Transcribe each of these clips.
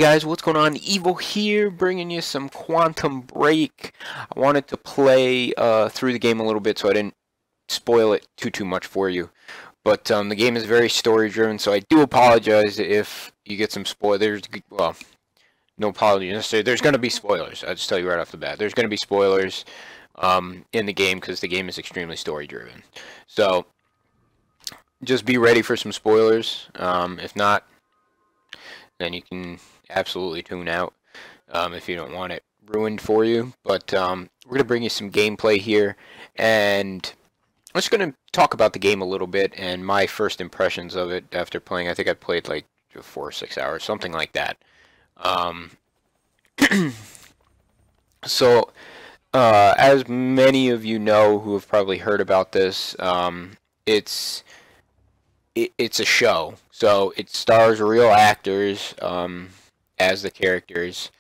guys, what's going on? Evil here, bringing you some Quantum Break. I wanted to play through the game a little bit so I didn't spoil it too much for you. But the game is very story-driven, so I do apologize if you get some spoilers. Well, no apology necessarily. There's going to be spoilers. I'll just tell you right off the bat. There's going to be spoilers in the game because the game is extremely story-driven. So just be ready for some spoilers. If not, then you can absolutely tune out if you don't want it ruined for you. But we're going to bring you some gameplay here, and I'm just going to talk about the game a little bit and my first impressions of it after playing. I think I played like 4 or 6 hours, something like that. So, as many of you know who have probably heard about this, it's a show, so it stars real actors as the characters,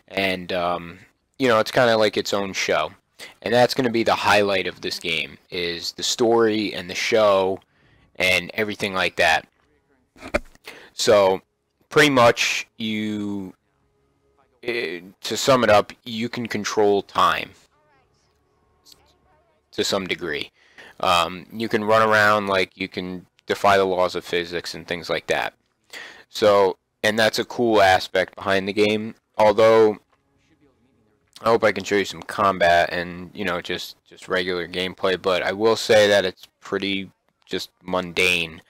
and you know, it's kind of like its own show, and that's going to be the highlight of this game, is the story and the show and everything like that. So pretty much, to sum it up, you can control time to some degree. You can run around, like you can defy the laws of physics and things like that. So, and that's a cool aspect behind the game. Although, I hope I can show you some combat and, you know, just regular gameplay. But I will say that it's pretty just mundane.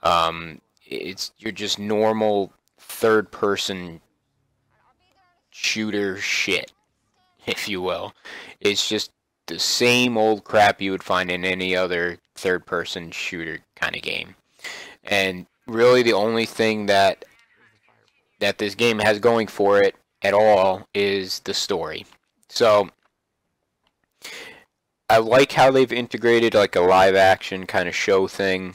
You're just normal third-person shooter shit, if you will. It's just the same old crap you would find in any other third-person shooter kind of game. And really the only thing that this game has going for it at all is the story. So I like how they've integrated like a live action kind of show thing.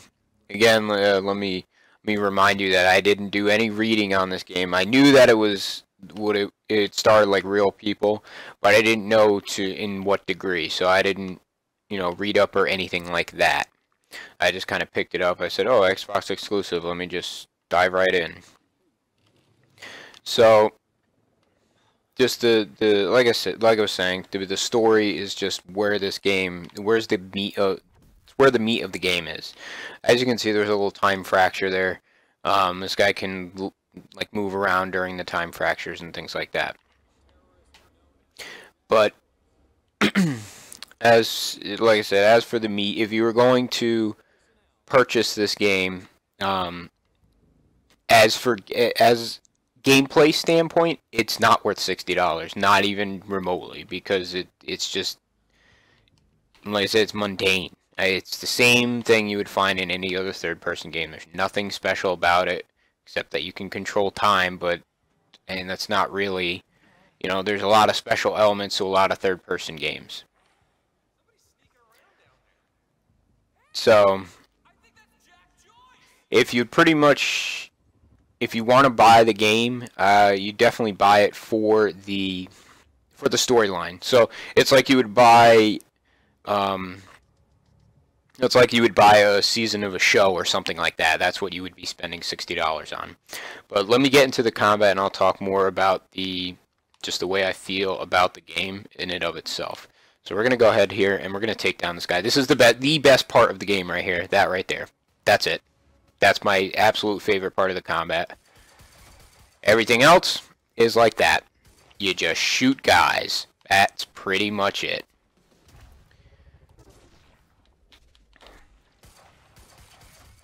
Again, let me remind you that I didn't do any reading on this game. I knew that it started like real people, but I didn't know in what degree, so I didn't, you know, read up or anything like that. I just kind of picked it up. I said, oh, Xbox exclusive, let me just dive right in. So just like I was saying, the story is just where the meat of the game is. As you can see, there's a little time fracture there. This guy can like move around during the time fractures and things like that. But like I said, as for the meat, if you were going to purchase this game, as gameplay standpoint, it's not worth $60, not even remotely, because it's just, like I said, it's mundane. It's the same thing you would find in any other third-person game. There's nothing special about it, except that you can control time, and that's not really, you know, there's a lot of special elements to a lot of third-person games. So, if you want to buy the game, you definitely buy it for the storyline. So it's like you would buy, a season of a show or something like that. That's what you would be spending $60 on. But let me get into the combat, and I'll talk more about just the way I feel about the game in and of itself. So we're gonna go ahead here, and we're gonna take down this guy. This is the best part of the game right here. That right there. That's it. That's my absolute favorite part of the combat. Everything else is like that. You just shoot guys. That's pretty much it.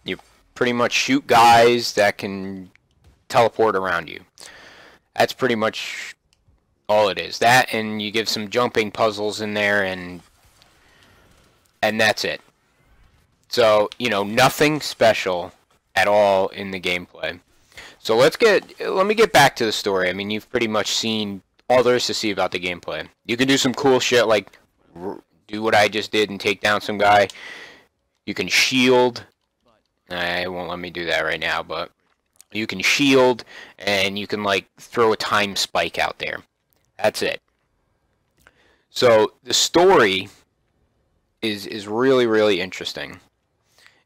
You pretty much shoot guys that can teleport around you. That's pretty much all it is. That, and you give some jumping puzzles in there, and that's it. So, you know, nothing special at all in the gameplay. So let me get back to the story. I mean, you've pretty much seen all there is to see about the gameplay. You can do some cool shit like do what I just did and take down some guy. You can shield. It won't let me do that right now, but you can shield, and you can like throw a time spike out there. That's it. So the story is really, really interesting.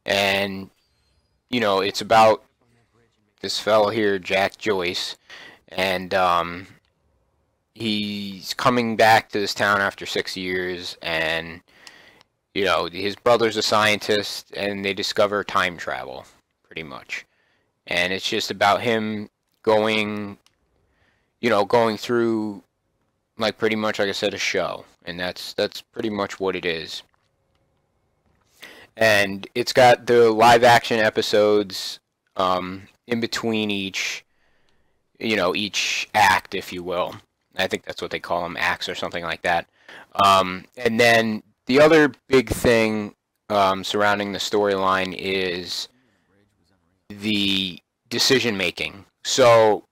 And, you know, it's about this fellow here, Jack Joyce, and he's coming back to this town after 6 years, and you know, his brother's a scientist, and they discover time travel, pretty much. And it's just about him going, you know, going through, like, pretty much, like I said, a show. And that's pretty much what it is. And it's got the live action episodes in between each, you know, each act, if you will. I think that's what they call them, acts or something like that. And then the other big thing surrounding the storyline is the decision making. So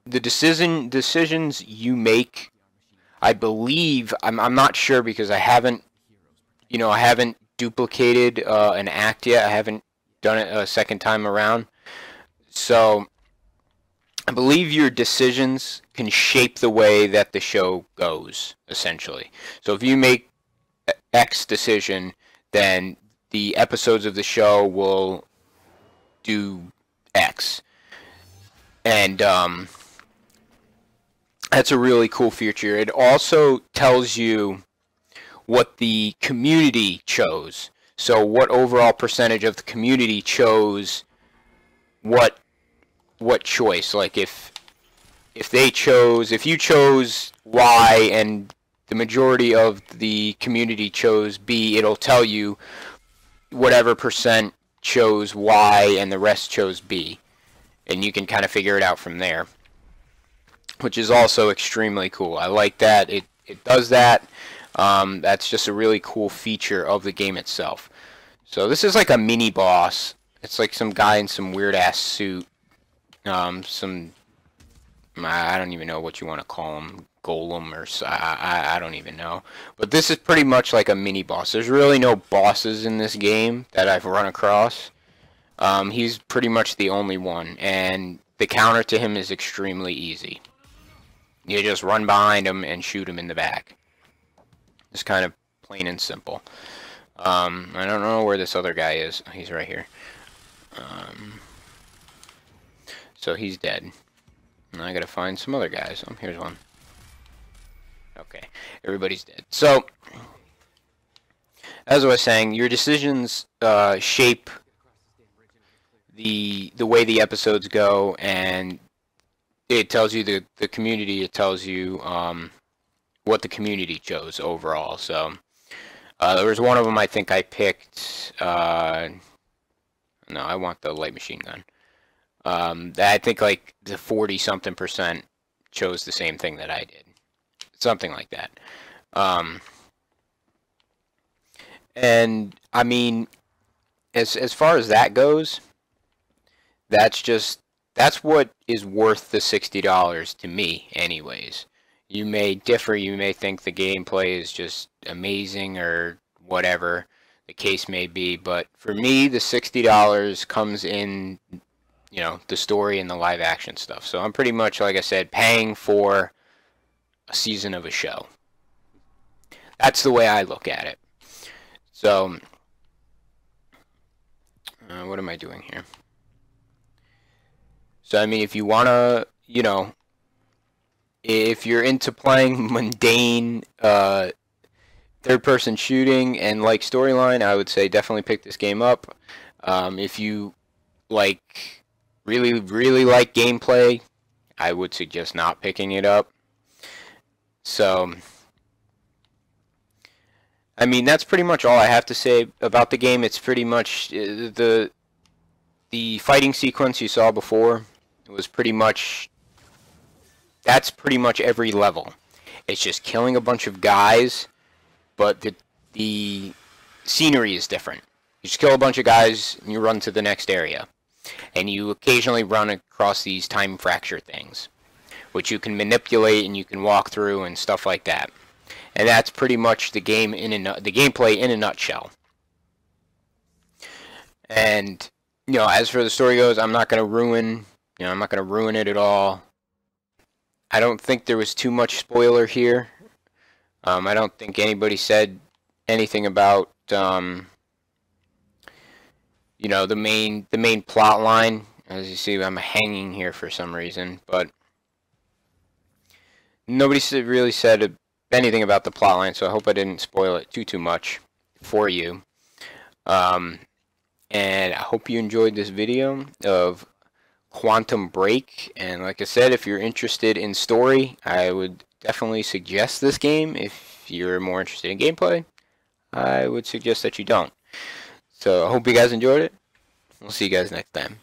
the decisions you make, I believe, I'm not sure because I haven't, you know, I haven't duplicated an act yet. I haven't done it a second time around. So I believe your decisions can shape the way that the show goes, essentially. So if you make X decision, then the episodes of the show will do X. And that's a really cool feature. It also tells you what the community chose. So what overall percentage of the community chose what choice. Like if you chose Y and the majority of the community chose B, it'll tell you whatever percent chose Y and the rest chose B. And you can kind of figure it out from there, which is also extremely cool. I like that it does that. That's just a really cool feature of the game itself. So this is like a mini boss. It's like some guy in some weird ass suit. I don't even know what you want to call him, golem or I don't even know. But this is pretty much like a mini boss. There's really no bosses in this game that I've run across. He's pretty much the only one, and the counter to him is extremely easy. You just run behind him and shoot him in the back. It's kind of plain and simple. I don't know where this other guy is. He's right here. So he's dead. And I gotta find some other guys. Oh, here's one. Okay, everybody's dead. So, as I was saying, your decisions shape the way the episodes go, and it tells you the community. It tells you what the community chose overall. So there was one of them I think I picked. No, I want the light machine gun. I think like the 40-something% chose the same thing that I did. Something like that. And I mean, as far as that goes, that's what is worth the $60 to me, anyways. You may differ. You may think the gameplay is just amazing or whatever the case may be, but for me, the $60 comes in, you know, the story and the live action stuff. So I'm pretty much, like I said, paying for a season of a show. That's the way I look at it. So, what am I doing here? So, I mean, if you want to, you know, if you're into playing mundane third-person shooting and like storyline, I would say definitely pick this game up. If you like really like gameplay, I would suggest not picking it up. So, I mean, that's pretty much all I have to say about the game. It's pretty much the fighting sequence you saw before. It was pretty much, that's pretty much every level. It's just killing a bunch of guys, but the scenery is different. You just kill a bunch of guys and you run to the next area. And you occasionally run across these time fracture things, which you can manipulate and you can walk through and stuff like that. And that's pretty much the game the gameplay in a nutshell. And you know, as for the story goes, I'm not going to ruin it at all. I don't think there was too much spoiler here. I don't think anybody said anything about you know, the main plot line. As you see, I'm hanging here for some reason, but nobody really said anything about the plotline, so I hope I didn't spoil it too much for you. And I hope you enjoyed this video of Quantum Break. And like I said, if you're interested in story, I would definitely suggest this game. If you're more interested in gameplay, I would suggest that you don't. So I hope you guys enjoyed it. We'll see you guys next time.